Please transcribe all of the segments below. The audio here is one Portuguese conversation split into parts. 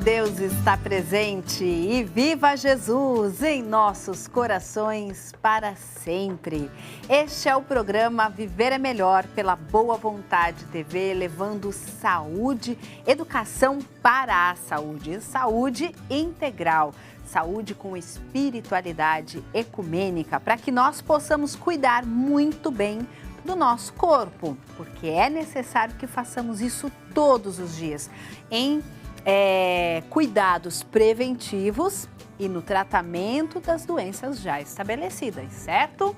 Deus está presente e viva Jesus em nossos corações para sempre. Este é o programa Viver é Melhor pela Boa Vontade TV, levando saúde, educação para a saúde, saúde integral, saúde com espiritualidade ecumênica, para que nós possamos cuidar muito bem do nosso corpo, porque é necessário que façamos isso todos os dias, em cuidados preventivos e no tratamento das doenças já estabelecidas, certo?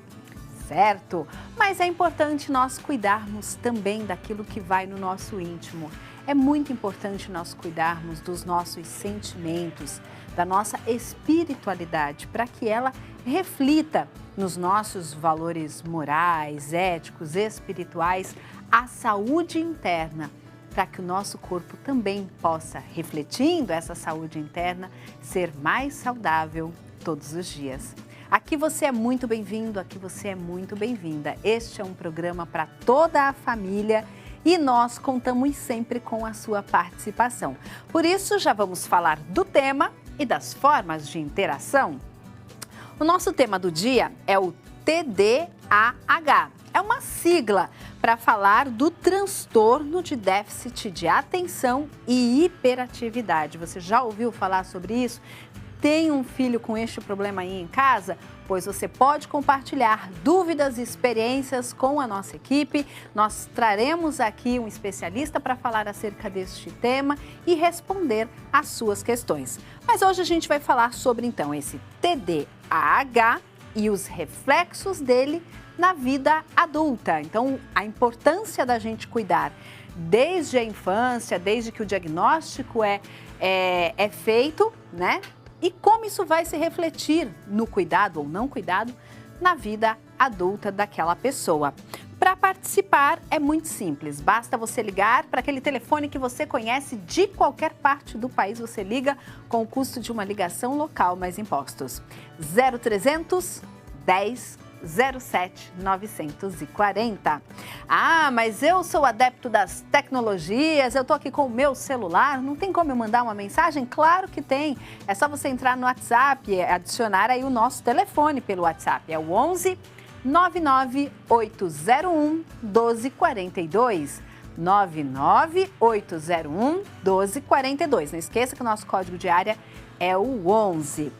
Certo! Mas é importante nós cuidarmos também daquilo que vai no nosso íntimo. É muito importante nós cuidarmos dos nossos sentimentos, da nossa espiritualidade, para que ela reflita nos nossos valores morais, éticos, espirituais, a saúde interna, para que o nosso corpo também possa, refletindo essa saúde interna, ser mais saudável todos os dias. Aqui você é muito bem-vindo, aqui você é muito bem-vinda. Este é um programa para toda a família e nós contamos sempre com a sua participação. Por isso, já vamos falar do tema e das formas de interação. O nosso tema do dia é o TDAH. É uma sigla para falar do transtorno de déficit de atenção e hiperatividade. Você já ouviu falar sobre isso? Tem um filho com este problema aí em casa? Pois você pode compartilhar dúvidas e experiências com a nossa equipe. Nós traremos aqui um especialista para falar acerca deste tema e responder às suas questões. Mas hoje a gente vai falar sobre, então, esse TDAH e os reflexos dele na vida adulta. Então, a importância da gente cuidar desde a infância, desde que o diagnóstico é feito, né? E como isso vai se refletir no cuidado ou não cuidado na vida adulta daquela pessoa. Para participar é muito simples, basta você ligar para aquele telefone que você conhece de qualquer parte do país, você liga com o custo de uma ligação local mais impostos. 0300 10 07 940. Ah, mas eu sou adepto das tecnologias, eu tô aqui com o meu celular, não tem como eu mandar uma mensagem? Claro que tem, é só você entrar no WhatsApp e adicionar aí o nosso telefone pelo WhatsApp, é o 11 99801 1242. 99801 1242. Não esqueça que o nosso código de área é o 11.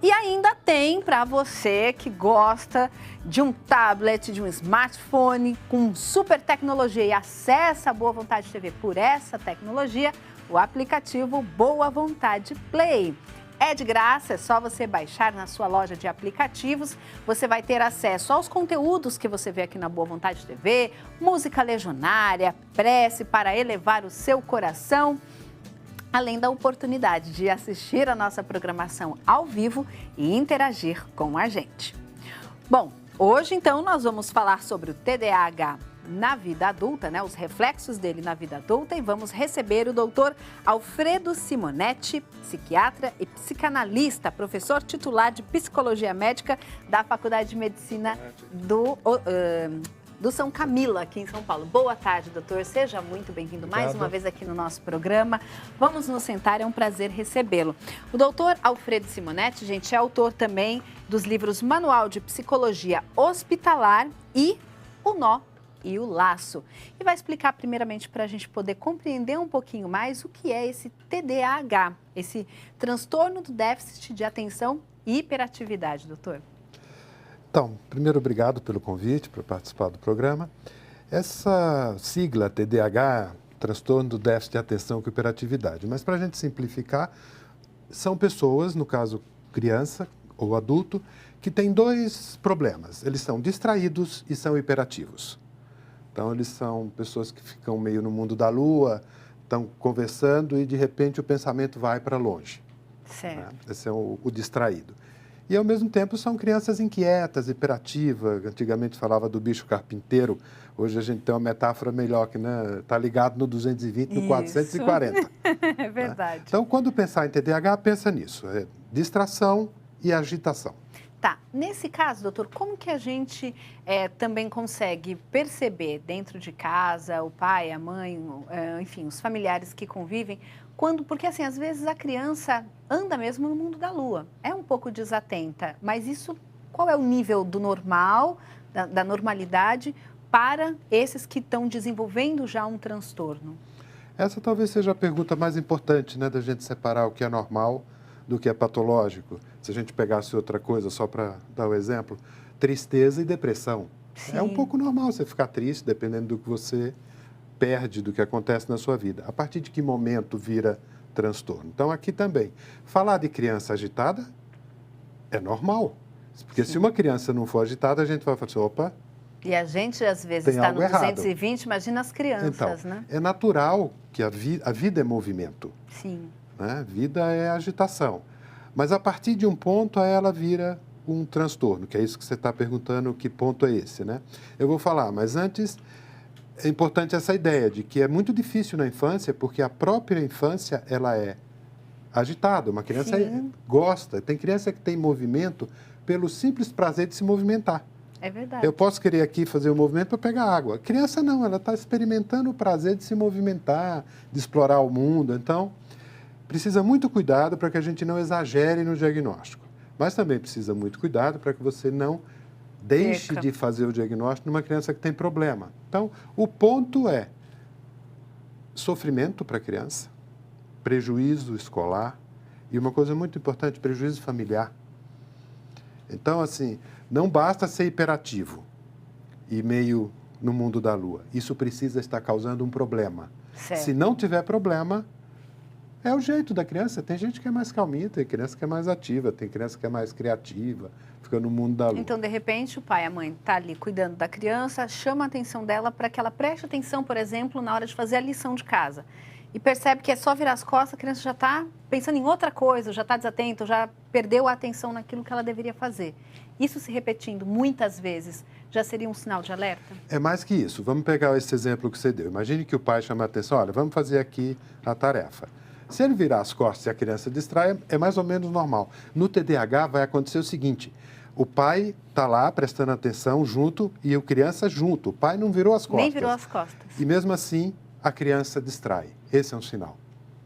E ainda tem para você que gosta de um tablet, de um smartphone com super tecnologia e acessa a Boa Vontade TV por essa tecnologia, o aplicativo Boa Vontade Play. É de graça, é só você baixar na sua loja de aplicativos. Você vai ter acesso aos conteúdos que você vê aqui na Boa Vontade TV, música legionária, prece para elevar o seu coração, além da oportunidade de assistir a nossa programação ao vivo e interagir com a gente. Bom, hoje então nós vamos falar sobre o TDAH na vida adulta, né? Os reflexos dele na vida adulta, e vamos receber o doutor Alfredo Simonetti, psiquiatra e psicanalista, professor titular de Psicologia Médica da Faculdade de Medicina do São Camilo, aqui em São Paulo. Boa tarde, doutor. Seja muito bem-vindo mais uma vez aqui no nosso programa. Vamos nos sentar, é um prazer recebê-lo. O doutor Alfredo Simonetti, gente, é autor também dos livros Manual de Psicologia Hospitalar e O Nó e o Laço. E vai explicar primeiramente para a gente poder compreender um pouquinho mais o que é esse TDAH, esse transtorno do déficit de atenção e hiperatividade, doutor. Então, primeiro, obrigado pelo convite para participar do programa. Essa sigla TDAH, transtorno do déficit de atenção com hiperatividade, mas para a gente simplificar, são pessoas, no caso criança ou adulto, que têm dois problemas. Eles são distraídos e são hiperativos. Então, eles são pessoas que ficam meio no mundo da lua, estão conversando e, de repente, o pensamento vai para longe. Certo. Né? Esse é o distraído. E, ao mesmo tempo, são crianças inquietas, hiperativas. Antigamente falava do bicho carpinteiro. Hoje a gente tem uma metáfora melhor, que está ligado no 220, no 440. É verdade. Né? Então, quando pensar em TDAH, pensa nisso. É distração e agitação. Tá. Nesse caso, doutor, como que a gente também consegue perceber dentro de casa, o pai, a mãe, enfim, os familiares que convivem, porque assim, às vezes a criança anda mesmo no mundo da lua, é um pouco desatenta, mas isso, qual é o nível do normal, da normalidade, para esses que estão desenvolvendo já um transtorno? Essa talvez seja a pergunta mais importante, né, da gente separar o que é normal do que é patológico. Se a gente pegasse outra coisa, só para dar o exemplo, tristeza e depressão. Sim. É um pouco normal você ficar triste, dependendo do que você perde, do que acontece na sua vida. A partir de que momento vira transtorno? Então, aqui também, falar de criança agitada é normal. Porque Sim. se uma criança não for agitada, a gente vai falar assim, opa... E a gente, às vezes, tem está algo no errado. 220, imagina as crianças, então, né? É natural que a vida é movimento. Sim. Né? Vida é agitação. Mas a partir de um ponto, aí ela vira um transtorno, que é isso que você está perguntando, que ponto é esse, né? Eu vou falar, mas antes é importante essa ideia de que é muito difícil na infância, porque a própria infância, ela é agitada. Uma criança gosta, tem criança que tem movimento pelo simples prazer de se movimentar. É verdade. Eu posso querer aqui fazer um movimento para pegar água. A criança não, ela está experimentando o prazer de se movimentar, de explorar o mundo. Então, precisa muito cuidado para que a gente não exagere no diagnóstico. Mas também precisa muito cuidado para que você não deixe de fazer o diagnóstico numa criança que tem problema. Então, o ponto é sofrimento para a criança, prejuízo escolar e uma coisa muito importante, prejuízo familiar. Então, assim, não basta ser hiperativo e meio no mundo da lua. Isso precisa estar causando um problema. Certo. Se não tiver problema, é o jeito da criança. Tem gente que é mais calminha, tem criança que é mais ativa, tem criança que é mais criativa, fica no mundo da lua. Então, de repente, o pai e a mãe estão ali cuidando da criança, chama a atenção dela para que ela preste atenção, por exemplo, na hora de fazer a lição de casa. E percebe que é só virar as costas, a criança já está pensando em outra coisa, já está desatenta, já perdeu a atenção naquilo que ela deveria fazer. Isso se repetindo muitas vezes, já seria um sinal de alerta? É mais que isso. Vamos pegar esse exemplo que você deu. Imagine que o pai chama a atenção, olha, vamos fazer aqui a tarefa. Se ele virar as costas e a criança distrai, é mais ou menos normal. No TDAH vai acontecer o seguinte, o pai está lá prestando atenção junto e a criança junto. O pai não virou as costas. Nem virou as costas. E mesmo assim, a criança distrai. Esse é um sinal.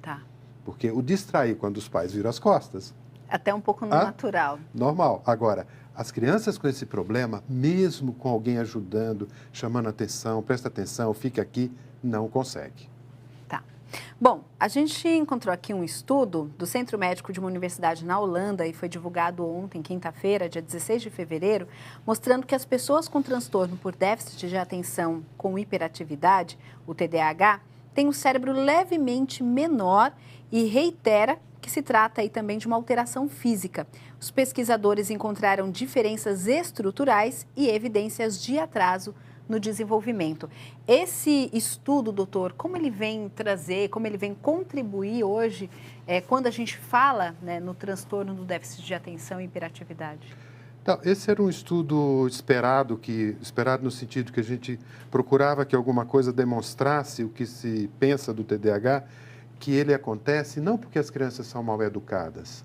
Tá. Porque o distrair quando os pais viram as costas... Até um pouco natural. Normal. Agora, as crianças com esse problema, mesmo com alguém ajudando, chamando atenção, presta atenção, fica aqui, não consegue. Tá. Bom, a gente encontrou aqui um estudo do Centro Médico de uma universidade na Holanda e foi divulgado ontem, quinta-feira, dia 16 de fevereiro, mostrando que as pessoas com transtorno por déficit de atenção com hiperatividade, o TDAH, têm um cérebro levemente menor e reitera que se trata aí também de uma alteração física. Os pesquisadores encontraram diferenças estruturais e evidências de atraso no desenvolvimento. Esse estudo, doutor, como ele vem trazer, como ele vem contribuir hoje, quando a gente fala, né, no transtorno do déficit de atenção e hiperatividade? Então, esse era um estudo esperado no sentido que a gente procurava que alguma coisa demonstrasse o que se pensa do TDAH, que ele acontece não porque as crianças são mal educadas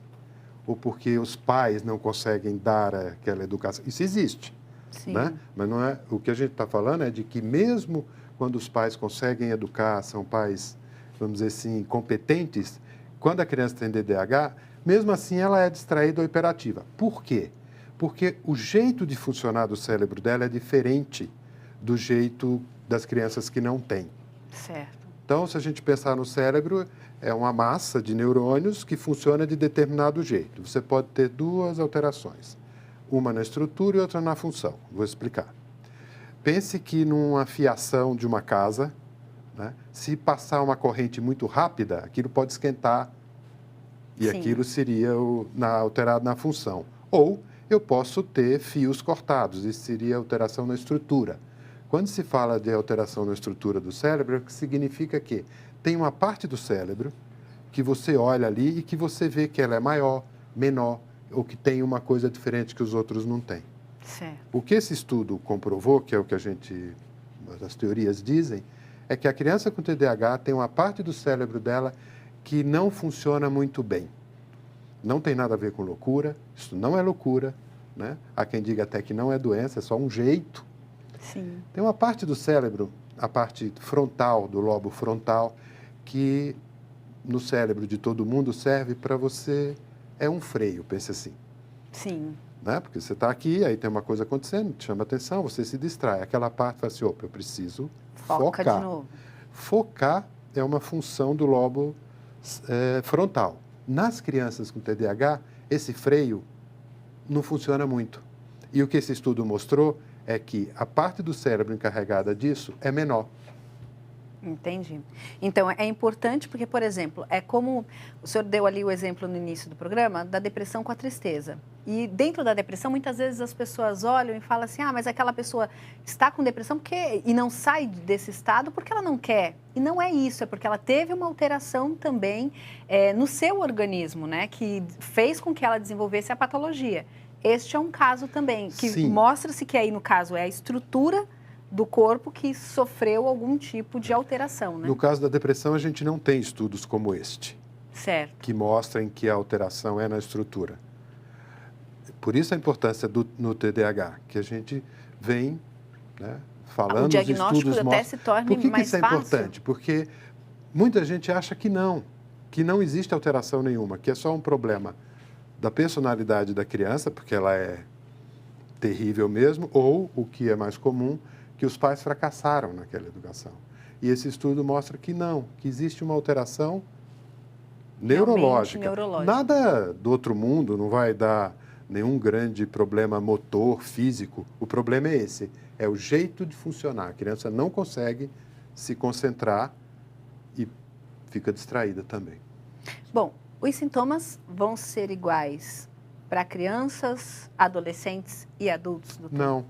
ou porque os pais não conseguem dar aquela educação. Isso existe. Sim. Né? Mas não é, o que a gente está falando é de que mesmo quando os pais conseguem educar, são pais, vamos dizer assim, competentes, quando a criança tem TDAH, mesmo assim ela é distraída ou hiperativa. Por quê? Porque o jeito de funcionar do cérebro dela é diferente do jeito das crianças que não têm. Certo. Então, se a gente pensar no cérebro, é uma massa de neurônios que funciona de determinado jeito. Você pode ter duas alterações. Uma na estrutura e outra na função. Vou explicar. Pense que numa fiação de uma casa, né, se passar uma corrente muito rápida, aquilo pode esquentar e Sim. aquilo seria alterado na função. Ou eu posso ter fios cortados, isso seria alteração na estrutura. Quando se fala de alteração na estrutura do cérebro, significa que tem uma parte do cérebro que você olha ali e que você vê que ela é maior, menor, ou que tem uma coisa diferente que os outros não têm. Certo. O que esse estudo comprovou, que é o que as teorias dizem, é que a criança com TDAH tem uma parte do cérebro dela que não funciona muito bem. Não tem nada a ver com loucura, isso não é loucura, né? Há quem diga até que não é doença, é só um jeito. Sim. Tem uma parte do cérebro, a parte frontal, do lobo frontal, que no cérebro de todo mundo serve para você, é um freio, pense assim. Sim. Né? Porque você está aqui, aí tem uma coisa acontecendo, te chama atenção, você se distrai. Aquela parte fala assim, opa, eu preciso Foca focar. de novo. Focar é uma função do lobo frontal. Nas crianças com TDAH, esse freio não funciona muito. E o que esse estudo mostrou é que a parte do cérebro encarregada disso é menor. Entendi. Então, é importante porque, por exemplo, é como o senhor deu ali o exemplo no início do programa da depressão com a tristeza. E dentro da depressão, muitas vezes as pessoas olham e falam assim, mas aquela pessoa está com depressão e não sai desse estado porque ela não quer. E não é isso, é porque ela teve uma alteração também no seu organismo, né, que fez com que ela desenvolvesse a patologia. Este é um caso também, que mostra-se que aí, no caso, é a estrutura do corpo que sofreu algum tipo de alteração, né? No caso da depressão, a gente não tem estudos como este. Certo. Que mostrem que a alteração é na estrutura. Por isso a importância no TDAH, que a gente vem, né, falando, o diagnóstico os estudos até se torna mais fácil. Por que isso é fácil? importante? Porque muita gente acha que não existe alteração nenhuma, que é só um problema da personalidade da criança, porque ela é terrível mesmo, ou, o que é mais comum, que os pais fracassaram naquela educação. E esse estudo mostra que não, que existe uma alteração neurológica. Nada do outro mundo, não vai dar nenhum grande problema motor, físico. O problema é esse, é o jeito de funcionar. A criança não consegue se concentrar e fica distraída também. Bom, os sintomas vão ser iguais para crianças, adolescentes e adultos? Doutor? Não.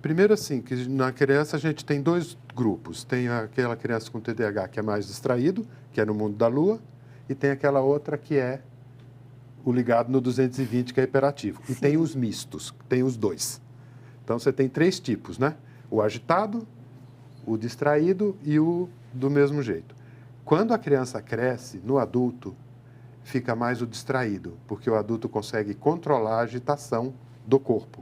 Primeiro, assim, que na criança a gente tem dois grupos. Tem aquela criança com TDAH que é mais distraído, que é no mundo da lua, e tem aquela outra que é o ligado no 220, que é hiperativo. Sim. E tem os mistos, tem os dois. Então, você tem 3 tipos, né? O agitado, o distraído e o do mesmo jeito. Quando a criança cresce, no adulto, fica mais o distraído, porque o adulto consegue controlar a agitação do corpo,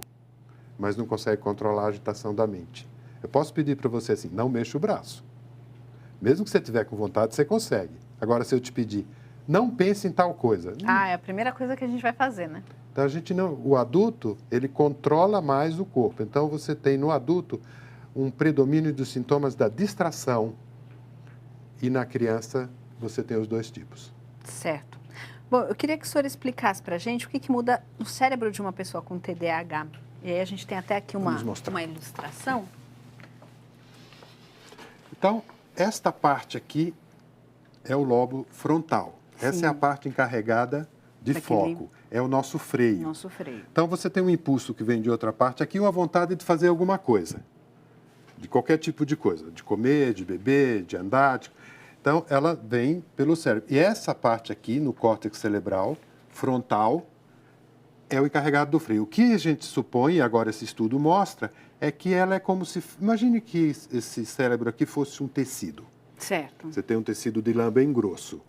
mas não consegue controlar a agitação da mente. Eu posso pedir para você assim, não mexa o braço. Mesmo que você tiver com vontade, você consegue. Agora, se eu te pedir, não pense em tal coisa. É a primeira coisa que a gente vai fazer, né? Então, o adulto, ele controla mais o corpo. Então, você tem no adulto um predomínio dos sintomas da distração e na criança você tem os 2 tipos. Certo. Bom, eu queria que o senhor explicasse para a gente o que muda no cérebro de uma pessoa com TDAH. E aí a gente tem até aqui uma ilustração. Então, esta parte aqui é o lobo frontal. Sim. Essa é a parte encarregada de foco. É o nosso freio. Nosso freio. Então, você tem um impulso que vem de outra parte aqui, uma vontade de fazer alguma coisa. De qualquer tipo de coisa. De comer, de beber, de andar. Então, ela vem pelo cérebro. E essa parte aqui, no córtex cerebral frontal, é o encarregado do freio. O que a gente supõe, e agora esse estudo mostra, é que ela é como se... Imagine que esse cérebro aqui fosse um tecido. Certo. Você tem um tecido de lã bem grosso.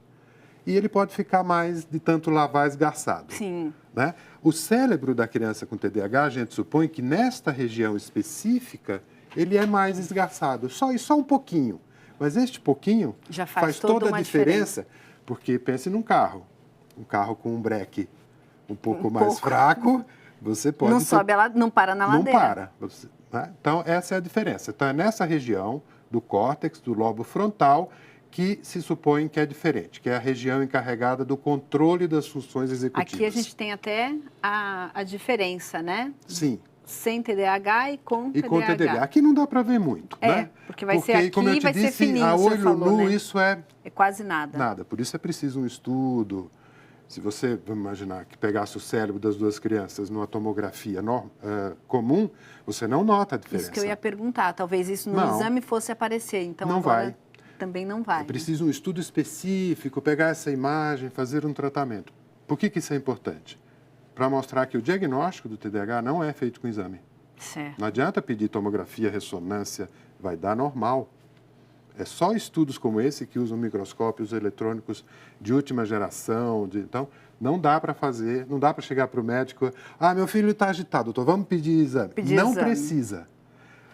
E ele pode ficar mais de tanto lavar esgarçado. Sim. Né? O cérebro da criança com TDAH, a gente supõe que nesta região específica, ele é mais esgarçado. Só um pouquinho. Mas este pouquinho já faz toda a diferença. Porque pense num carro. Um carro com um breque um pouco mais fraco, você pode... Não sobe, ela não para na ladeira. Não para. Né? Então, essa é a diferença. Então, é nessa região do córtex, do lobo frontal, que se supõe que é diferente, que é a região encarregada do controle das funções executivas. Aqui a gente tem até a diferença, né? Sim. Sem TDAH e com TDAH. E com TDAH. Aqui não dá para ver muito, né? Porque vai ser aqui, como eu te vai disse, ser fininho, a olho falou, nu, né? isso é quase nada. Nada. Por isso é preciso um estudo. Se você, vamos imaginar, que pegasse o cérebro das 2 crianças numa tomografia comum, você não nota a diferença. Isso que eu ia perguntar. Talvez isso no exame fosse aparecer. Então, não agora vai. Também não vai. É preciso um estudo específico, pegar essa imagem, fazer um tratamento. Por que isso é importante? Para mostrar que o diagnóstico do TDAH não é feito com exame. Certo. Não adianta pedir tomografia, ressonância, vai dar normal. É só estudos como esse que usam microscópios eletrônicos de última geração. Então, não dá para fazer, não dá para chegar para o médico, meu filho está agitado, doutor, vamos pedir exame. Não precisa.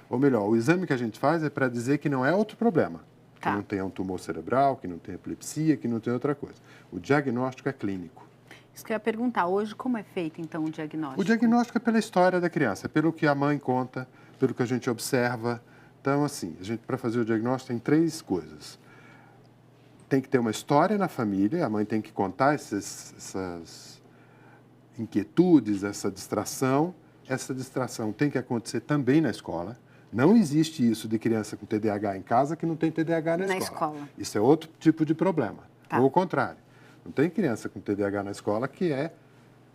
Ou melhor, o exame que a gente faz é para dizer que não é outro problema. que não tenha um tumor cerebral, que não tenha epilepsia, que não tenha outra coisa. O diagnóstico é clínico. Isso que eu ia perguntar, hoje como é feito então o diagnóstico? O diagnóstico é pela história da criança, pelo que a mãe conta, pelo que a gente observa. Então, assim, a gente, para fazer o diagnóstico, tem 3 coisas. Tem que ter uma história na família, a mãe tem que contar essas inquietudes, essa distração. Essa distração tem que acontecer também na escola. Não existe isso de criança com TDAH em casa que não tem TDAH na escola. Isso é outro tipo de problema. Tá. Ou o contrário. Não tem criança com TDAH na escola que é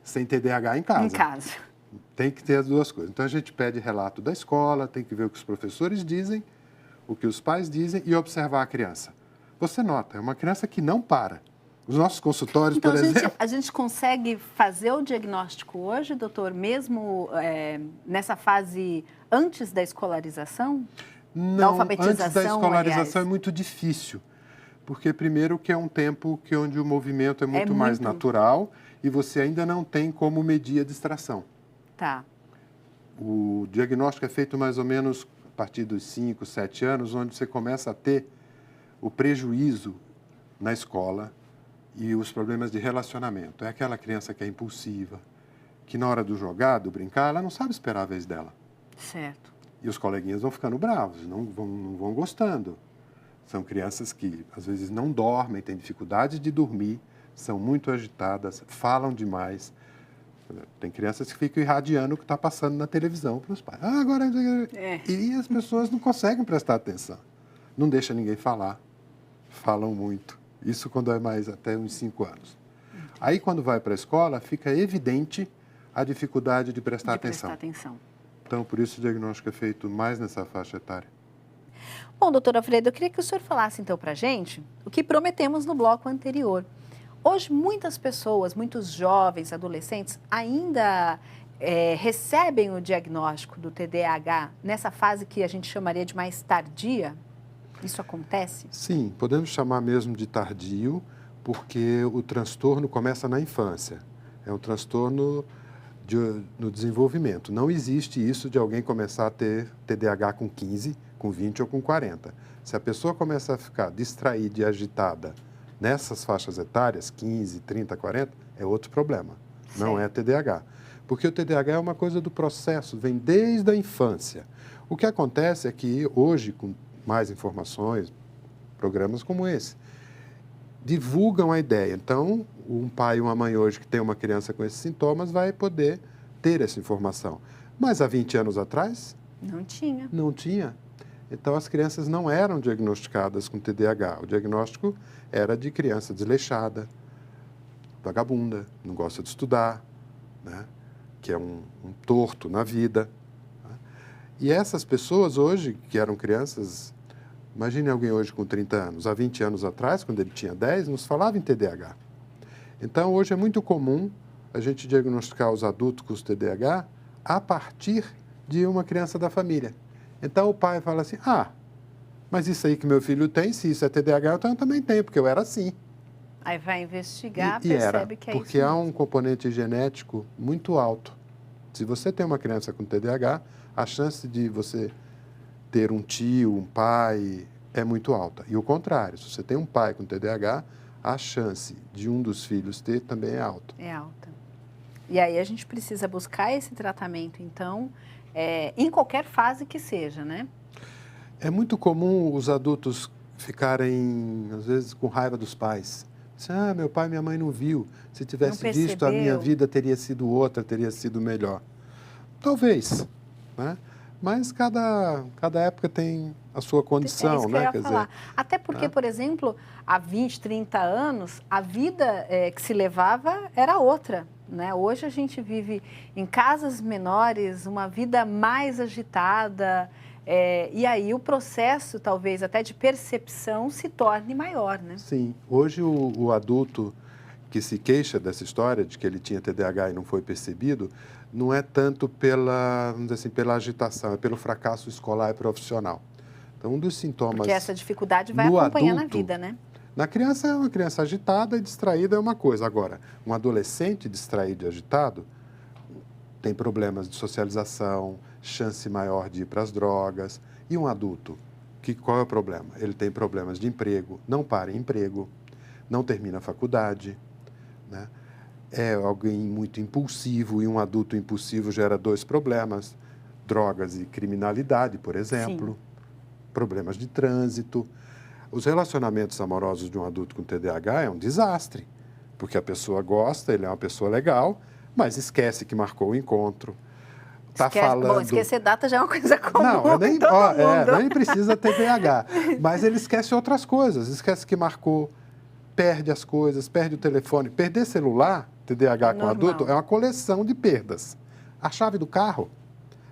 sem TDAH em casa. Em casa. Tem que ter as 2 coisas. Então, a gente pede relato da escola, tem que ver o que os professores dizem, o que os pais dizem e observar a criança. Você nota, é uma criança que não para. Os nossos consultórios, então, por exemplo... A gente consegue fazer o diagnóstico hoje, doutor, mesmo nessa fase antes da escolarização? Não, da alfabetização, antes da escolarização aliás. É muito difícil. Porque, primeiro, que é um tempo onde o movimento é muito mais natural e você ainda não tem como medir a distração. Tá. O diagnóstico é feito mais ou menos a partir dos 5, 7 anos, onde você começa a ter o prejuízo na escola e os problemas de relacionamento. É aquela criança que é impulsiva, que na hora do jogar, do brincar, ela não sabe esperar a vez dela. Certo. E os coleguinhas vão ficando bravos, não vão gostando. São crianças que, às vezes, não dormem, têm dificuldade de dormir, são muito agitadas, falam demais. Tem crianças que ficam irradiando o que está passando na televisão para os pais. Agora... E as pessoas não conseguem prestar atenção. Não deixa ninguém falar. Falam muito. Isso quando é mais até uns 5 anos. Aí, quando vai para a escola, fica evidente a dificuldade de prestar atenção. Então, por isso o diagnóstico é feito mais nessa faixa etária. Bom, doutor Alfredo, eu queria que o senhor falasse então para a gente o que prometemos no bloco anterior. Hoje, muitas pessoas, muitos jovens, adolescentes, ainda recebem o diagnóstico do TDAH nessa fase que a gente chamaria de mais tardia? Isso acontece? Sim, podemos chamar mesmo de tardio, porque o transtorno começa na infância. É um transtorno no desenvolvimento. Não existe isso de alguém começar a ter TDAH com 15, com 20 ou com 40. Se a pessoa começa a ficar distraída e agitada nessas faixas etárias, 15, 30, 40, é outro problema. Sim. Não é TDAH. Porque o TDAH é uma coisa do processo, vem desde a infância. O que acontece é que hoje, com mais informações, programas como esse, divulgam a ideia. Então, um pai e uma mãe hoje que tem uma criança com esses sintomas vai poder ter essa informação. Mas há 20 anos atrás... Não tinha. Não tinha. Então, as crianças não eram diagnosticadas com TDAH. O diagnóstico era de criança desleixada, vagabunda, não gosta de estudar, né? Que é um torto na vida. Né? E essas pessoas hoje, que eram crianças... Imagine alguém hoje com 30 anos. Há 20 anos atrás, quando ele tinha 10, nos falava em TDAH. Então, hoje é muito comum a gente diagnosticar os adultos com TDAH a partir de uma criança da família. Então, o pai fala assim, mas isso aí que meu filho tem, se isso é TDAH, então eu também tenho, porque eu era assim. Aí vai investigar, percebe que é isso. Porque há um componente genético muito alto. Se você tem uma criança com TDAH, a chance de você ter um tio, um pai, é muito alta. E o contrário, se você tem um pai com TDAH, a chance de um dos filhos ter também é alta. É alta. E aí a gente precisa buscar esse tratamento, então, em qualquer fase que seja, né? É muito comum os adultos ficarem, às vezes, com raiva dos pais. Meu pai e minha mãe não viu. Se tivesse visto, a minha vida teria sido outra, teria sido melhor. Talvez, né? Mas cada época tem a sua condição, isso que né? Eu ia falar. Até porque, por exemplo, há 20, 30 anos, a vida que se levava era outra, né? Hoje a gente vive em casas menores, uma vida mais agitada, e aí o processo, talvez, até de percepção se torne maior, né? Sim. Hoje o adulto que se queixa dessa história, de que ele tinha TDAH e não foi percebido, não é tanto vamos dizer assim, pela agitação, é pelo fracasso escolar e profissional. Então, um dos sintomas... Porque essa dificuldade vai acompanhar adulto, na vida, né? Na criança, uma criança agitada e distraída é uma coisa. Agora, um adolescente distraído e agitado tem problemas de socialização, chance maior de ir para as drogas. E um adulto Qual é o problema? Ele tem problemas de emprego, não para em emprego, não termina a faculdade, né? É alguém muito impulsivo, e um adulto impulsivo gera 2 problemas: drogas e criminalidade, por exemplo, Sim. problemas de trânsito. Os relacionamentos amorosos de um adulto com TDAH é um desastre, porque a pessoa gosta, ele é uma pessoa legal, mas esquece que marcou o encontro. Tá falando... Bom, esquecer data já é uma coisa comum Não, em todo mundo. nem precisa TDAH, mas ele esquece outras coisas, esquece que marcou, perde as coisas, perde o telefone. Perder celular, TDAH com adulto, é uma coleção de perdas. A chave do carro,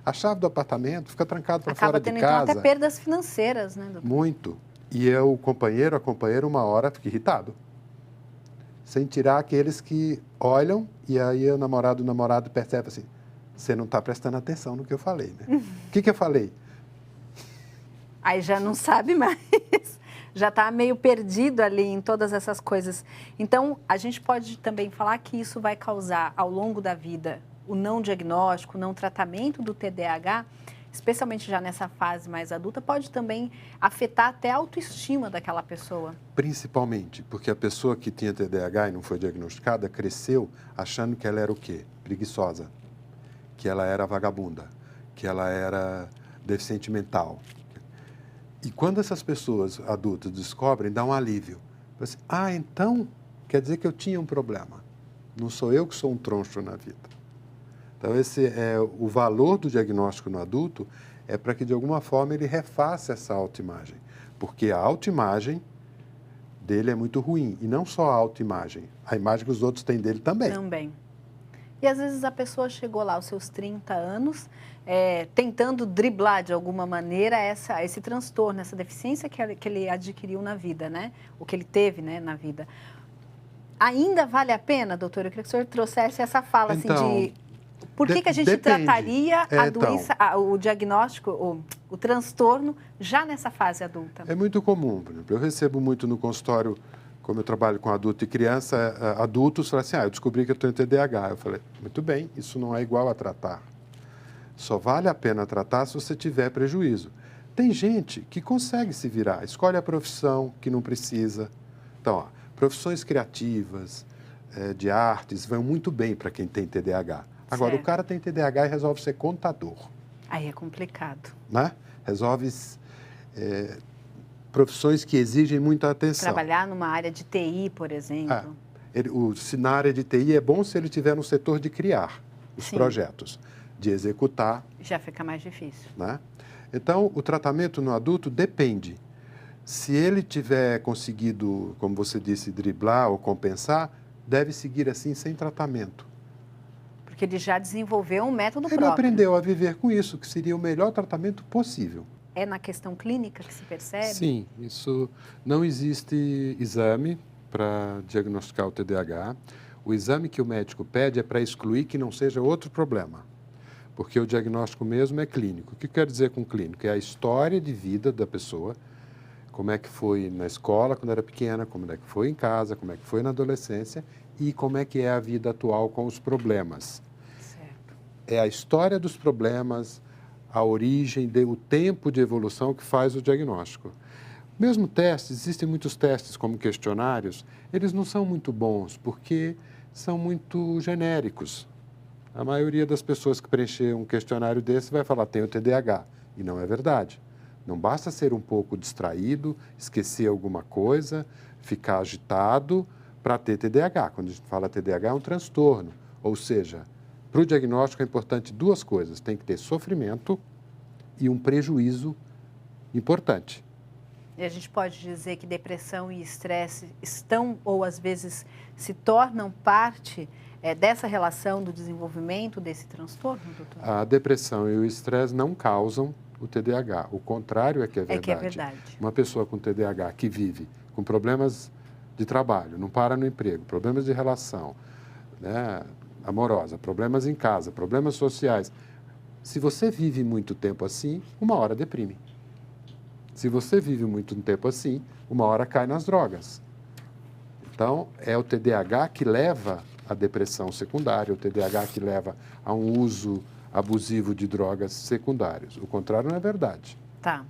a chave do apartamento, fica trancado para fora de casa. Acaba tendo, então, até perdas financeiras, né, doutor? Muito. E o companheiro, a companheira, uma hora fica irritado. Sem tirar aqueles que olham e aí o namorado percebe assim: você não está prestando atenção no que eu falei, né? O que eu falei? Aí já não sabe mais, já está meio perdido ali em todas essas coisas. Então, a gente pode também falar que isso vai causar, ao longo da vida, o não diagnóstico, o não tratamento do TDAH, especialmente já nessa fase mais adulta, pode também afetar até a autoestima daquela pessoa. Principalmente porque a pessoa que tinha TDAH e não foi diagnosticada cresceu achando que ela era o quê? Preguiçosa, que ela era vagabunda, que ela era deficiente mental. E quando essas pessoas adultas descobrem, dá um alívio. Assim, então quer dizer que eu tinha um problema. Não sou eu que sou um troncho na vida. Então, esse é o valor do diagnóstico no adulto, é para que, de alguma forma, ele refaça essa autoimagem. Porque a autoimagem dele é muito ruim. E não só a autoimagem, a imagem que os outros têm dele também. Também. E, às vezes, a pessoa chegou lá aos seus 30 anos, tentando driblar, de alguma maneira, esse transtorno, essa deficiência que ele adquiriu na vida, né? O que ele teve, né, na vida. Ainda vale a pena, doutor? Eu queria que o senhor trouxesse essa fala, então, assim, de... Por que a gente depende. Trataria a doença, o diagnóstico, o transtorno, já nessa fase adulta? É muito comum, por exemplo, eu recebo muito no consultório, como eu trabalho com adulto e criança, adultos falam assim: eu descobri que eu tenho TDAH. Eu falei: muito bem, isso não é igual a tratar. Só vale a pena tratar se você tiver prejuízo. Tem gente que consegue se virar, escolhe a profissão que não precisa. Então, profissões criativas, de artes, vão muito bem para quem tem TDAH. Agora, certo. O cara tem TDAH e resolve ser contador. Aí é complicado. Né? Resolve profissões que exigem muita atenção. Trabalhar numa área de TI, por exemplo. Se na área de TI é bom se ele estiver no setor de criar os projetos, de executar. Já fica mais difícil. Né? Então, o tratamento no adulto depende. Se ele tiver conseguido, como você disse, driblar ou compensar, deve seguir assim sem tratamento. Porque ele já desenvolveu um método próprio. Ele aprendeu a viver com isso, que seria o melhor tratamento possível. É na questão clínica que se percebe? Sim, isso não existe exame para diagnosticar o TDAH. O exame que o médico pede é para excluir que não seja outro problema, porque o diagnóstico mesmo é clínico. O que quer dizer com clínico? É a história de vida da pessoa, como é que foi na escola quando era pequena, como é que foi em casa, como é que foi na adolescência e como é que é a vida atual com os problemas. Certo. É a história dos problemas, a origem, o tempo de evolução que faz o diagnóstico. Mesmo testes, existem muitos testes como questionários, eles não são muito bons porque são muito genéricos. A maioria das pessoas que preencher um questionário desse vai falar: tenho TDAH, e não é verdade. Não basta ser um pouco distraído, esquecer alguma coisa, ficar agitado para ter TDAH. Quando a gente fala TDAH, é um transtorno. Ou seja, para o diagnóstico é importante 2 coisas. Tem que ter sofrimento e um prejuízo importante. E a gente pode dizer que depressão e estresse estão, ou às vezes se tornam parte dessa relação do desenvolvimento desse transtorno, doutor? A depressão e o estresse não causam o TDAH. O contrário é que é verdade. É que é verdade. Uma pessoa com TDAH que vive com problemas de trabalho, não para no emprego, problemas de relação, né, amorosa, problemas em casa, problemas sociais. Se você vive muito tempo assim, uma hora deprime. Se você vive muito tempo assim, uma hora cai nas drogas. Então, é o TDAH que leva à depressão secundária, o TDAH que leva a um uso abusivo de drogas secundários. O contrário não é verdade. Tá.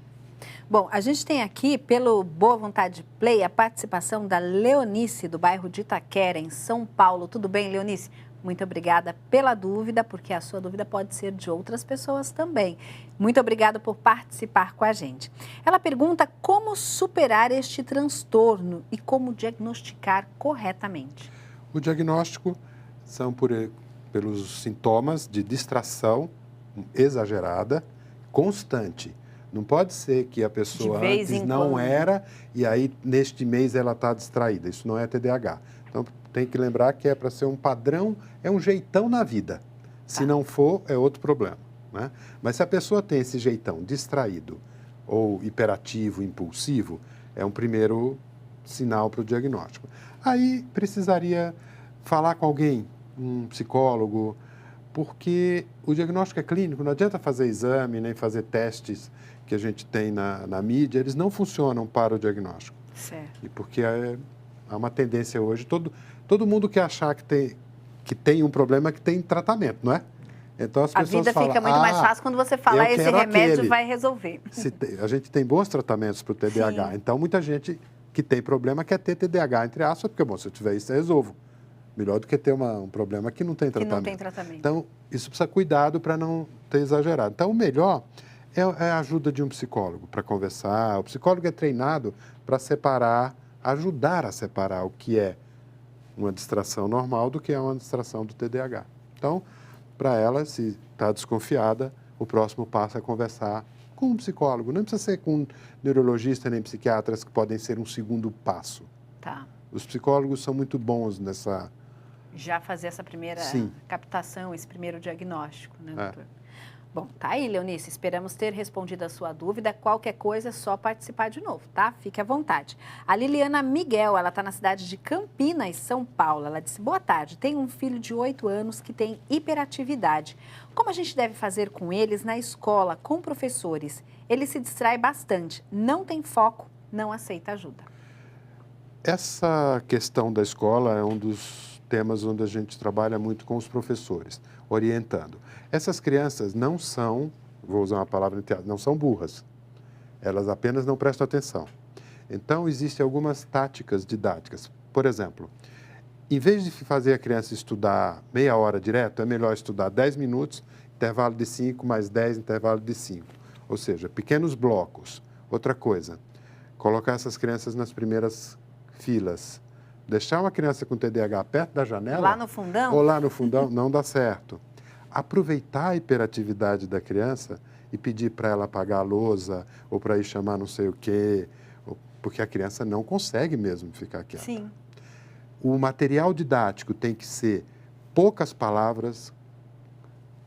Bom, a gente tem aqui, pelo Boa Vontade Play, a participação da Leonice, do bairro de Itaquera, em São Paulo. Tudo bem, Leonice? Muito obrigada pela dúvida, porque a sua dúvida pode ser de outras pessoas também. Muito obrigada por participar com a gente. Ela pergunta como superar este transtorno e como diagnosticar corretamente. O diagnóstico são pelos sintomas de distração exagerada, constante. Não pode ser que a pessoa antes não era e aí neste mês ela está distraída. Isso não é TDAH. Então tem que lembrar que é para ser um padrão, é um jeitão na vida. Se não for, é outro problema, né? Mas se a pessoa tem esse jeitão distraído ou hiperativo, impulsivo, é um primeiro sinal para o diagnóstico. Aí precisaria falar com alguém, um psicólogo, porque o diagnóstico é clínico, não adianta fazer exame, nem fazer testes que a gente tem na mídia, eles não funcionam para o diagnóstico. Certo. E porque há uma tendência hoje, todo mundo quer achar que tem um problema que tem tratamento, não é? Então as pessoas falam, a vida fica muito mais fácil quando você fala, esse remédio vai resolver. A gente tem bons tratamentos para o TDAH, Sim. Então muita gente que tem problema quer ter TDAH, entre aspas, porque, bom, se eu tiver isso, eu resolvo. Melhor do que ter um problema que não tem tratamento. Que não tem tratamento. Então, isso precisa cuidado para não ter exagerado. Então, o melhor é a ajuda de um psicólogo para conversar. O psicólogo é treinado para separar, ajudar a separar o que é uma distração normal do que é uma distração do TDAH. Então, para ela, se está desconfiada, o próximo passo é conversar com um psicólogo. Não precisa ser com um neurologista nem psiquiatras, que podem ser um segundo passo. Tá. Os psicólogos são muito bons nessa... Já fazer essa primeira captação, esse primeiro diagnóstico, né, doutor? Bom, tá aí, Leonice, esperamos ter respondido a sua dúvida. Qualquer coisa é só participar de novo, tá? Fique à vontade. A Liliana Miguel, ela está na cidade de Campinas, São Paulo. Ela disse, boa tarde, tenho um filho de 8 anos que tem hiperatividade. Como a gente deve fazer com eles na escola, com professores? Ele se distrai bastante, não tem foco, não aceita ajuda. Essa questão da escola é um dos temas onde a gente trabalha muito com os professores, orientando. Essas crianças não são, vou usar uma palavra, não são burras. Elas apenas não prestam atenção. Então, existem algumas táticas didáticas. Por exemplo, em vez de fazer a criança estudar meia hora direto, é melhor estudar 10 minutos, intervalo de 5, mais 10, intervalo de 5. Ou seja, pequenos blocos. Outra coisa, colocar essas crianças nas primeiras filas. Deixar uma criança com TDAH perto da janela... Lá no fundão? Ou lá no fundão, não dá certo. Aproveitar a hiperatividade da criança e pedir para ela apagar a lousa ou para ir chamar não sei o quê, porque a criança não consegue mesmo ficar quieta. Sim. O material didático tem que ser poucas palavras,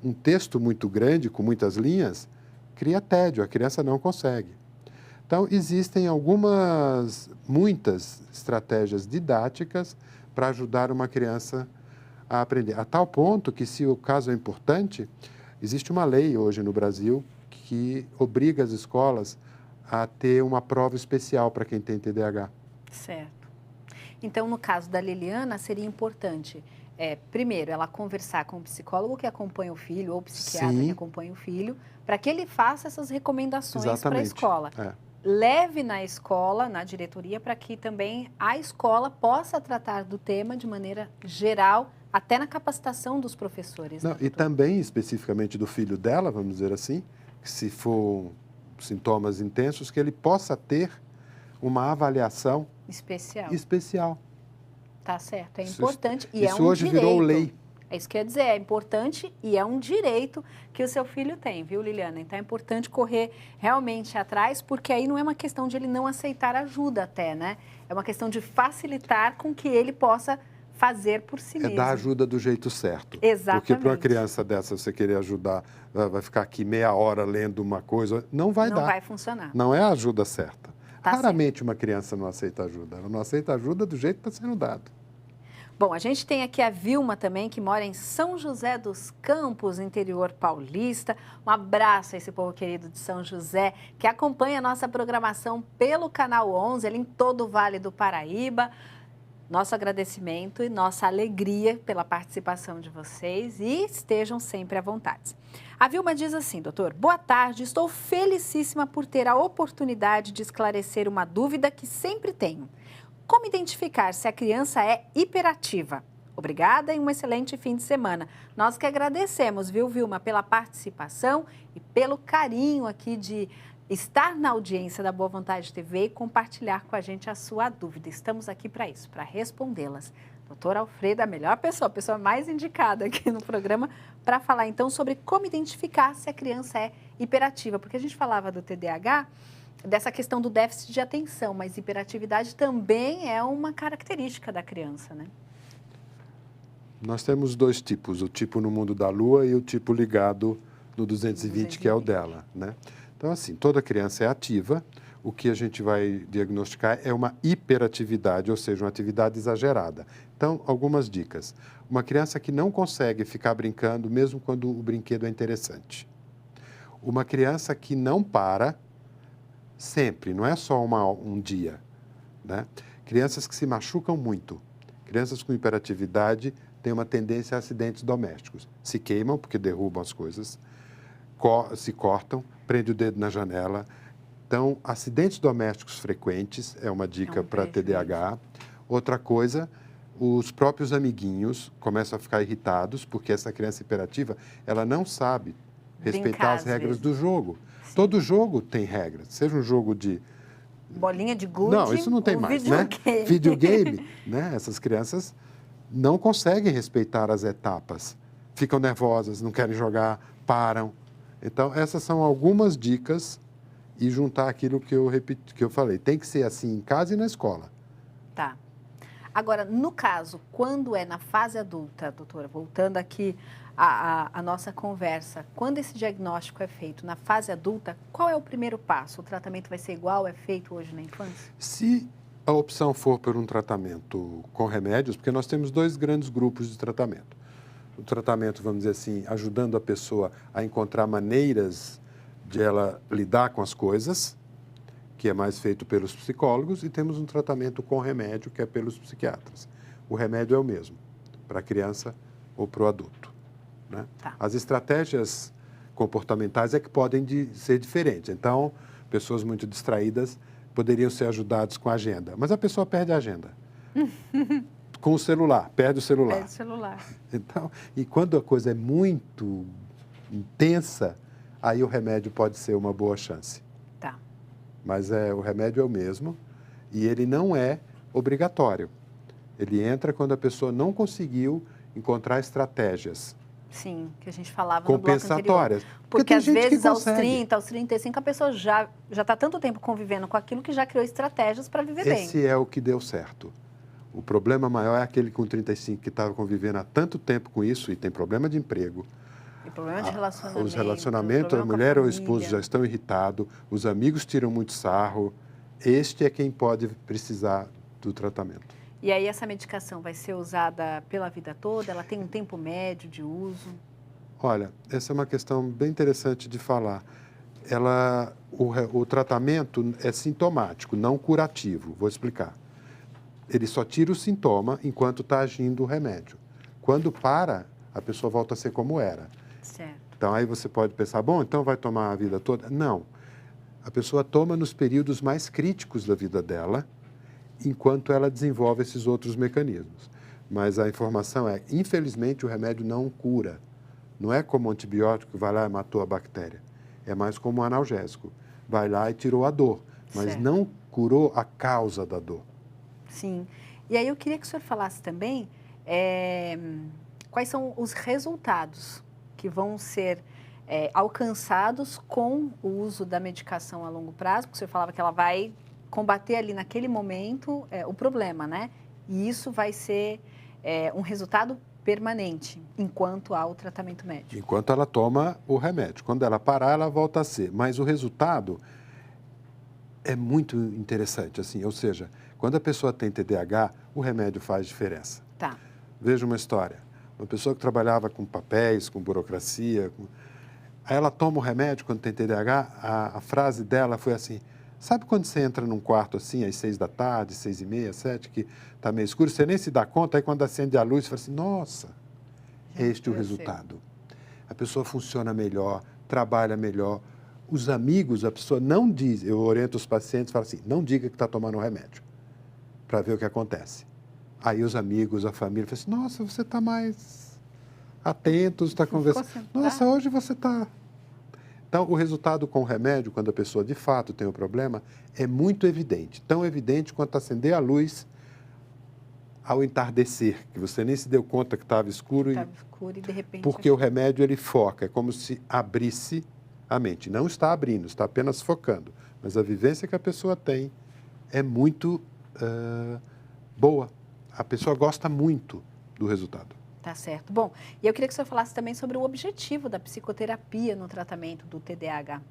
um texto muito grande, com muitas linhas, cria tédio, a criança não consegue. Então, existem muitas estratégias didáticas para ajudar uma criança a aprender. A tal ponto que, se o caso é importante, existe uma lei hoje no Brasil que obriga as escolas a ter uma prova especial para quem tem TDAH. Certo. Então, no caso da Liliana, seria importante, primeiro, ela conversar com o psicólogo que acompanha o filho ou o psiquiatra que acompanha o filho, para que ele faça essas recomendações para a escola. Leve na escola, na diretoria, para que também a escola possa tratar do tema de maneira geral, até na capacitação dos professores. Não, e também, especificamente do filho dela, vamos dizer assim, que se for sintomas intensos, que ele possa ter uma avaliação especial. Tá certo, é importante e é um direito. Isso hoje virou lei. É isso que eu ia dizer, é importante e é um direito que o seu filho tem, viu, Liliana? Então é importante correr realmente atrás, porque aí não é uma questão de ele não aceitar ajuda até, né? É uma questão de facilitar com que ele possa fazer por si mesmo. É dar ajuda do jeito certo. Exatamente. Porque para uma criança dessa, você querer ajudar, vai ficar aqui meia hora lendo uma coisa, não vai dar. Não vai funcionar. Não é a ajuda certa. Tá Raramente certo. Uma criança não aceita ajuda. Ela não aceita ajuda do jeito que está sendo dado. Bom, a gente tem aqui a Vilma também, que mora em São José dos Campos, interior paulista. Um abraço a esse povo querido de São José, que acompanha a nossa programação pelo Canal 11, ali em todo o Vale do Paraíba. Nosso agradecimento e nossa alegria pela participação de vocês e estejam sempre à vontade. A Vilma diz assim, doutor, boa tarde, estou felicíssima por ter a oportunidade de esclarecer uma dúvida que sempre tenho. Como identificar se a criança é hiperativa? Obrigada e um excelente fim de semana. Nós que agradecemos, viu, Vilma, pela participação e pelo carinho aqui de estar na audiência da Boa Vontade TV e compartilhar com a gente a sua dúvida. Estamos aqui para isso, para respondê-las. Doutor Alfredo, a melhor pessoa, a pessoa mais indicada aqui no programa para falar então sobre como identificar se a criança é hiperativa. Porque a gente falava do TDAH, dessa questão do déficit de atenção, mas hiperatividade também é uma característica da criança, né? Nós temos dois tipos, o tipo no mundo da lua e o tipo ligado no 220, que é o dela, né? Então, assim, toda criança é ativa, o que a gente vai diagnosticar é uma hiperatividade, ou seja, uma atividade exagerada. Então, algumas dicas. Uma criança que não consegue ficar brincando, mesmo quando o brinquedo é interessante. Uma criança que não para sempre, não é só um dia, né? Crianças que se machucam muito. Crianças com hiperatividade têm uma tendência a acidentes domésticos. Se queimam, porque derrubam as coisas, se cortam, prende o dedo na janela. Então, acidentes domésticos frequentes é uma dica para TDAH. Outra coisa, os próprios amiguinhos começam a ficar irritados, porque essa criança hiperativa, ela não sabe respeitar as regras do jogo. Sim. Todo jogo tem regras, seja um jogo de... Bolinha de gude. Não, isso não tem mais, né? Videogame, né? Essas crianças não conseguem respeitar as etapas. Ficam nervosas, não querem jogar, param. Então, essas são algumas dicas e juntar aquilo que eu falei. Tem que ser assim em casa e na escola. Tá. Agora, no caso, quando é na fase adulta, doutora, voltando aqui à nossa conversa, quando esse diagnóstico é feito na fase adulta, qual é o primeiro passo? O tratamento vai ser igual, é feito hoje na infância? Se a opção for por um tratamento com remédios, porque nós temos dois grandes grupos de tratamento. O tratamento, vamos dizer assim, ajudando a pessoa a encontrar maneiras de ela lidar com as coisas, que é mais feito pelos psicólogos, e temos um tratamento com remédio, que é pelos psiquiatras. O remédio é o mesmo, para a criança ou para o adulto, né? Tá. As estratégias comportamentais é que podem ser diferentes. Então, pessoas muito distraídas poderiam ser ajudadas com a agenda, mas a pessoa perde a agenda. Com o celular, perde o celular. Perde o celular. Então, e quando a coisa é muito intensa, aí o remédio pode ser uma boa chance. Tá. Mas o remédio é o mesmo e ele não é obrigatório. Ele entra quando a pessoa não conseguiu encontrar estratégias. Sim, que a gente falava compensatórias. No bloco anterior. Porque às vezes aos 30, aos 35, a pessoa já está tanto tempo convivendo com aquilo que já criou estratégias para viver bem. Esse é o que deu certo. O problema maior é aquele com 35 que estava convivendo há tanto tempo com isso e tem problema de emprego. E problema de relacionamento. Os relacionamentos, a mulher ou o esposo já estão irritados, os amigos tiram muito sarro. Este é quem pode precisar do tratamento. E aí essa medicação vai ser usada pela vida toda? Ela tem um tempo médio de uso? Olha, essa é uma questão bem interessante de falar. O tratamento é sintomático, não curativo. Vou explicar. Ele só tira o sintoma enquanto está agindo o remédio. Quando para, a pessoa volta a ser como era. Certo. Então, aí você pode pensar, bom, então vai tomar a vida toda? Não. A pessoa toma nos períodos mais críticos da vida dela, enquanto ela desenvolve esses outros mecanismos. Mas a informação é, infelizmente, o remédio não cura. Não é como um antibiótico que vai lá e matou a bactéria. É mais como um analgésico. Vai lá e tirou a dor, mas certo. Não curou a causa da dor. Sim. E aí eu queria que o senhor falasse também quais são os resultados que vão ser alcançados com o uso da medicação a longo prazo, porque o senhor falava que ela vai combater ali naquele momento o problema, né? E isso vai ser um resultado permanente, enquanto há o tratamento médico. Enquanto ela toma o remédio. Quando ela parar, ela volta a ser. Mas o resultado é muito interessante, assim, ou seja, quando a pessoa tem TDAH, o remédio faz diferença. Tá. Veja uma história. Uma pessoa que trabalhava com papéis, com burocracia, aí ela toma o remédio quando tem TDAH, a frase dela foi assim, Sabe quando você entra num quarto assim, às 6 da tarde, 6h30, 7, que está meio escuro, você nem se dá conta, aí quando acende a luz, você fala assim, nossa, este é o resultado. A pessoa funciona melhor, trabalha melhor. Os amigos, a pessoa não diz, eu oriento os pacientes, falo assim, não diga que está tomando um remédio, para ver o que acontece. Aí os amigos, a família, falam assim, nossa, você está mais atento, está conversando. Nossa, hoje você está... Então, o resultado com o remédio, quando a pessoa de fato tem um problema, é muito evidente. Tão evidente quanto acender a luz ao entardecer, que você nem se deu conta que estava escuro. Estava escuro e de repente... Porque o remédio, ele foca, é como se abrisse a mente. Não está abrindo, está apenas focando. Mas a vivência que a pessoa tem é muito boa. A pessoa gosta muito do resultado. Tá certo. Bom, e eu queria que o senhor falasse também sobre o objetivo da psicoterapia no tratamento do TDAH.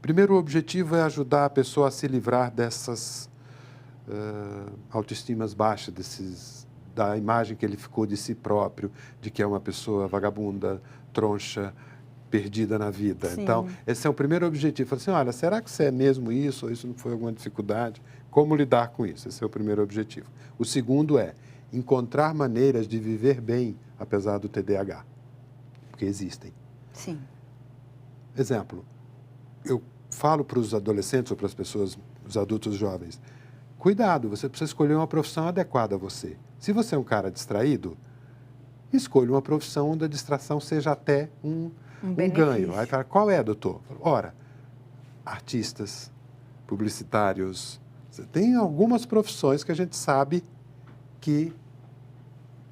Primeiro, o objetivo é ajudar a pessoa a se livrar dessas autoestimas baixas, da imagem que ele ficou de si próprio, de que é uma pessoa vagabunda, troncha, perdida na vida. Sim. Então, esse é o primeiro objetivo. Fala assim, olha, será que você é mesmo isso ou isso não foi alguma dificuldade? Como lidar com isso? Esse é o primeiro objetivo. O segundo é encontrar maneiras de viver bem, apesar do TDAH, porque existem. Sim. Exemplo, eu falo para os adolescentes ou para as pessoas, os adultos jovens, cuidado, você precisa escolher uma profissão adequada a você. Se você é um cara distraído, escolha uma profissão onde a distração seja até um ganho. Aí fala, qual é, doutor? Ora, artistas, publicitários, tem algumas profissões que a gente sabe que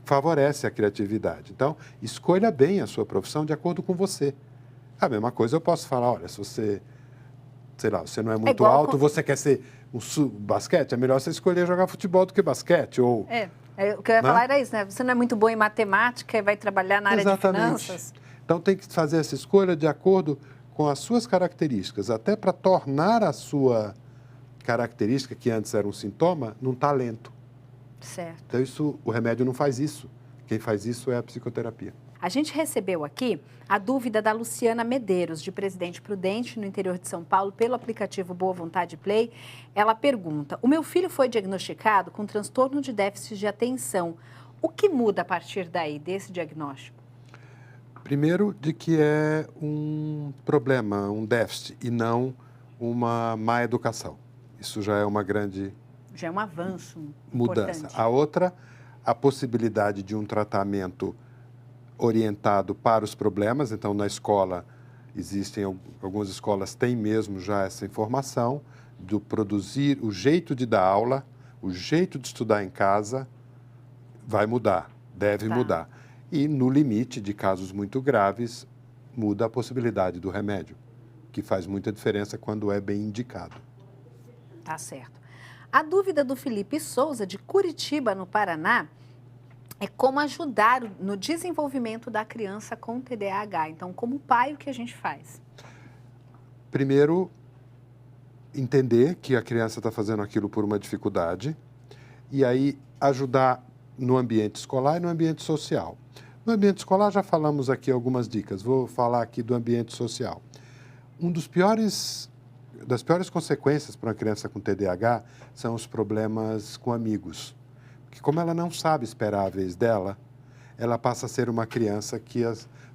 favorece a criatividade. Então, escolha bem a sua profissão de acordo com você. A mesma coisa eu posso falar, olha, se você, sei lá, você não é muito alto, você quer ser basquete, é melhor você escolher jogar futebol do que basquete. Ou, o que eu ia falar era isso, né? Você não é muito bom em matemática e vai trabalhar na área de finanças. Então, tem que fazer essa escolha de acordo com as suas características, até para tornar a sua característica, que antes era um sintoma, num talento. Certo. Então, o remédio não faz isso. Quem faz isso é a psicoterapia. A gente recebeu aqui a dúvida da Luciana Medeiros, de Presidente Prudente, no interior de São Paulo, pelo aplicativo Boa Vontade Play. Ela pergunta, o meu filho foi diagnosticado com transtorno de déficit de atenção. O que muda a partir daí, desse diagnóstico? Primeiro, de que é um problema, um déficit, e não uma má educação. Isso já é uma grande... Já é um avanço mudança. Importante. A outra, a possibilidade de um tratamento orientado para os problemas. Então, na escola, algumas escolas têm mesmo já essa informação do produzir, o jeito de dar aula, o jeito de estudar em casa vai mudar, deve mudar. E, no limite de casos muito graves, muda a possibilidade do remédio, que faz muita diferença quando é bem indicado. Tá certo. A dúvida do Felipe Souza, de Curitiba, no Paraná, é como ajudar no desenvolvimento da criança com TDAH. Então, como pai, o que a gente faz? Primeiro, entender que a criança está fazendo aquilo por uma dificuldade e aí ajudar no ambiente escolar e no ambiente social. No ambiente escolar, já falamos aqui algumas dicas. Vou falar aqui do ambiente social. Das piores consequências para uma criança com TDAH são os problemas com amigos. Porque como ela não sabe esperar a vez dela, ela passa a ser uma criança que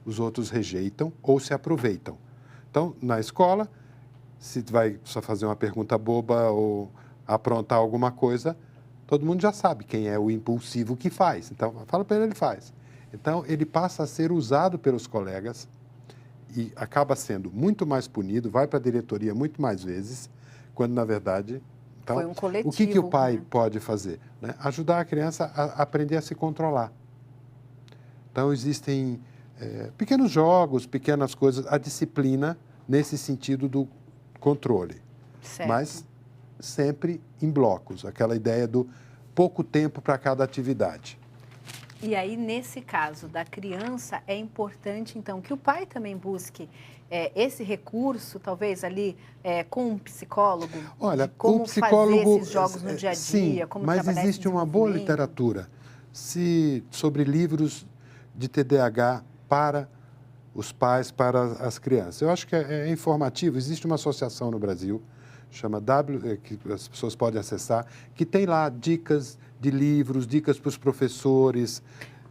os outros rejeitam ou se aproveitam. Então, na escola, se vai só fazer uma pergunta boba ou aprontar alguma coisa, todo mundo já sabe quem é o impulsivo que faz. Então, fala para ele faz. Então, ele passa a ser usado pelos colegas e acaba sendo muito mais punido, vai para a diretoria muito mais vezes, quando, na verdade... Então, foi um coletivo, o que o pai pode fazer? Né? Ajudar a criança a aprender a se controlar. Então, existem pequenos jogos, pequenas coisas, a disciplina nesse sentido do controle. Certo. Mas sempre em blocos, aquela ideia do pouco tempo para cada atividade. E aí, nesse caso da criança, é importante, então, que o pai também busque esse recurso, talvez ali, com um psicólogo? Olha, como o psicólogo, fazer esses jogos no dia a dia? Sim, como mas trabalhar existe uma boa literatura sobre livros de TDAH para os pais, para as crianças. Eu acho que é informativo. Existe uma associação no Brasil que as pessoas podem acessar, que tem lá dicas de livros, dicas para os professores.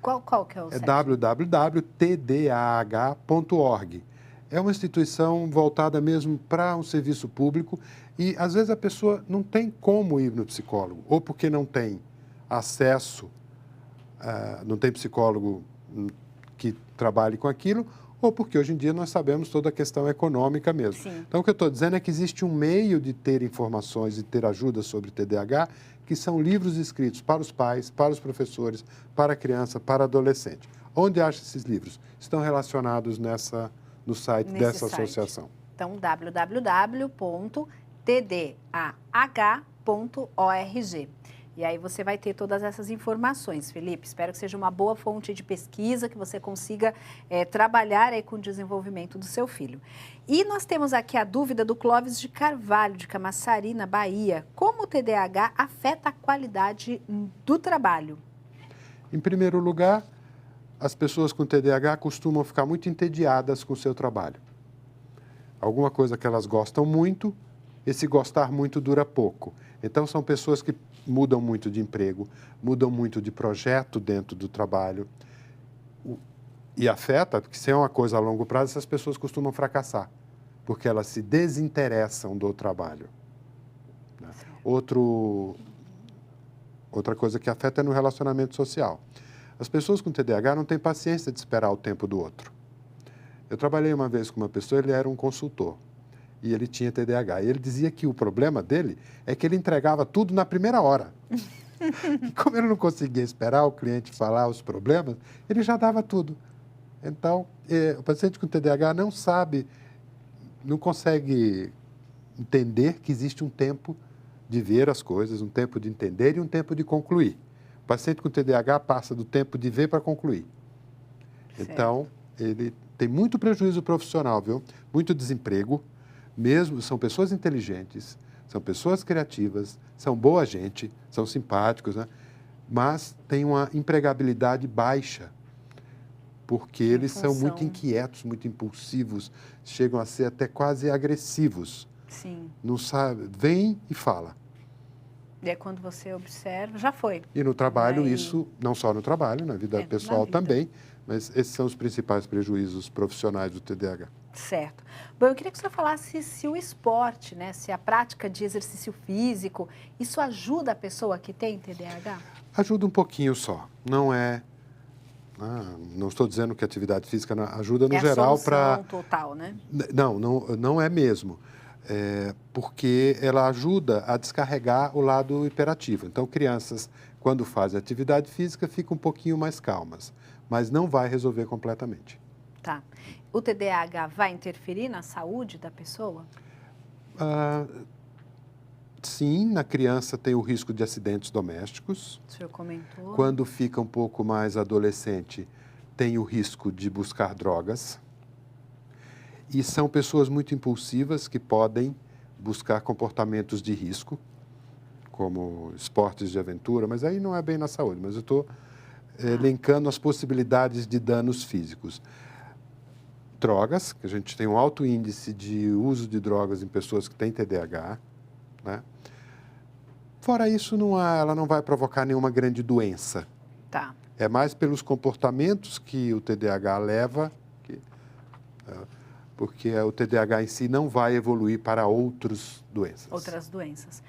Qual que é o site? É www.tdah.org. É uma instituição voltada mesmo para um serviço público e, às vezes, a pessoa não tem como ir no psicólogo, ou porque não tem acesso, não tem psicólogo que trabalhe com aquilo, ou porque hoje em dia nós sabemos toda a questão econômica mesmo. Sim. Então, o que eu estou dizendo é que existe um meio de ter informações e ter ajuda sobre TDAH, que são livros escritos para os pais, para os professores, para a criança, para a adolescente. Onde acha esses livros? Estão relacionados no site dessa associação. Então, www.tdah.org. E aí você vai ter todas essas informações, Felipe. Espero que seja uma boa fonte de pesquisa, que você consiga trabalhar aí com o desenvolvimento do seu filho. E nós temos aqui a dúvida do Clóvis de Carvalho, de Camaçari, na Bahia. Como o TDAH afeta a qualidade do trabalho? Em primeiro lugar, as pessoas com TDAH costumam ficar muito entediadas com o seu trabalho. Alguma coisa que elas gostam muito, esse gostar muito dura pouco. Então, são pessoas que mudam muito de emprego, mudam muito de projeto dentro do trabalho. E afeta, porque se é uma coisa a longo prazo, essas pessoas costumam fracassar, porque elas se desinteressam do trabalho. Né? Outra coisa que afeta é no relacionamento social. As pessoas com TDAH não têm paciência de esperar o tempo do outro. Eu trabalhei uma vez com uma pessoa, ele era um consultor. E ele tinha TDAH. E ele dizia que o problema dele é que ele entregava tudo na primeira hora. E como ele não conseguia esperar o cliente falar os problemas, ele já dava tudo. Então, o paciente com TDAH não sabe, não consegue entender que existe um tempo de ver as coisas, um tempo de entender e um tempo de concluir. O paciente com TDAH passa do tempo de ver para concluir. Certo. Então, ele tem muito prejuízo profissional, viu? Muito desemprego. Mesmo, são pessoas inteligentes, são pessoas criativas, são boa gente, são simpáticos, né? Mas têm uma empregabilidade baixa, porque eles são muito inquietos, muito impulsivos, chegam a ser até quase agressivos. Sim. Não sabe, vem e fala. E é quando você observa, já foi. E no trabalho, isso, não só no trabalho, na vida pessoal também, mas esses são os principais prejuízos profissionais do TDAH. Certo. Bom, eu queria que o senhor falasse se o esporte, né, se a prática de exercício físico, isso ajuda a pessoa que tem TDAH? Ajuda um pouquinho só. Não é... não estou dizendo que a atividade física ajuda no geral para... É a solução total, né? Não é mesmo. Porque ela ajuda a descarregar o lado hiperativo. Então, crianças, quando fazem atividade física, ficam um pouquinho mais calmas, mas não vai resolver completamente. Tá. O TDAH vai interferir na saúde da pessoa? Sim, na criança tem o risco de acidentes domésticos. O senhor comentou. Quando fica um pouco mais adolescente, tem o risco de buscar drogas. E são pessoas muito impulsivas que podem buscar comportamentos de risco, como esportes de aventura, mas aí não é bem na saúde, mas eu estou elencando as possibilidades de danos físicos. Drogas, que a gente tem um alto índice de uso de drogas em pessoas que têm TDAH, né? Fora isso, ela não vai provocar nenhuma grande doença. Tá. É mais pelos comportamentos que o TDAH leva, porque o TDAH em si não vai evoluir para outras doenças. Outras doenças.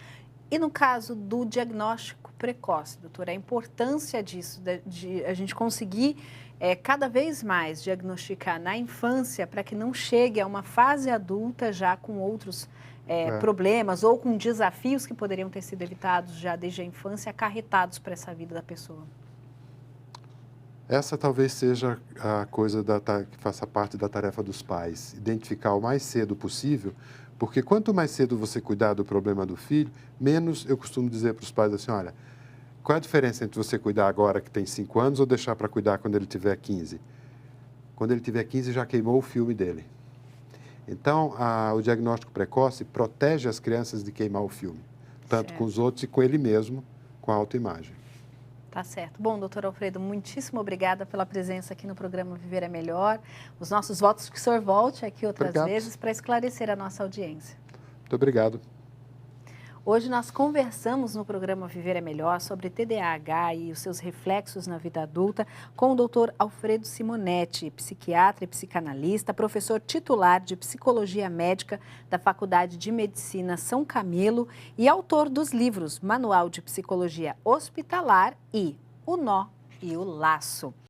E no caso do diagnóstico precoce, doutora, a importância disso, de a gente conseguir cada vez mais diagnosticar na infância para que não chegue a uma fase adulta já com outros problemas ou com desafios que poderiam ter sido evitados já desde a infância, acarretados para essa vida da pessoa. Essa talvez seja a coisa que faça parte da tarefa dos pais, identificar o mais cedo possível, porque quanto mais cedo você cuidar do problema do filho, menos eu costumo dizer para os pais assim, olha, qual é a diferença entre você cuidar agora que tem 5 anos ou deixar para cuidar quando ele tiver 15? Quando ele tiver 15 já queimou o filme dele. Então, o diagnóstico precoce protege as crianças de queimar o filme, tanto com os outros e com ele mesmo, com a autoimagem. Tá certo. Bom, doutor Alfredo, muitíssimo obrigada pela presença aqui no programa Viver é Melhor. Os nossos votos que o senhor volte aqui outras vezes para esclarecer a nossa audiência. Muito obrigado. Hoje nós conversamos no programa Viver é Melhor sobre TDAH e os seus reflexos na vida adulta com o Dr. Alfredo Simonetti, psiquiatra e psicanalista, professor titular de Psicologia Médica da Faculdade de Medicina São Camilo e autor dos livros Manual de Psicologia Hospitalar e O Nó e o Laço.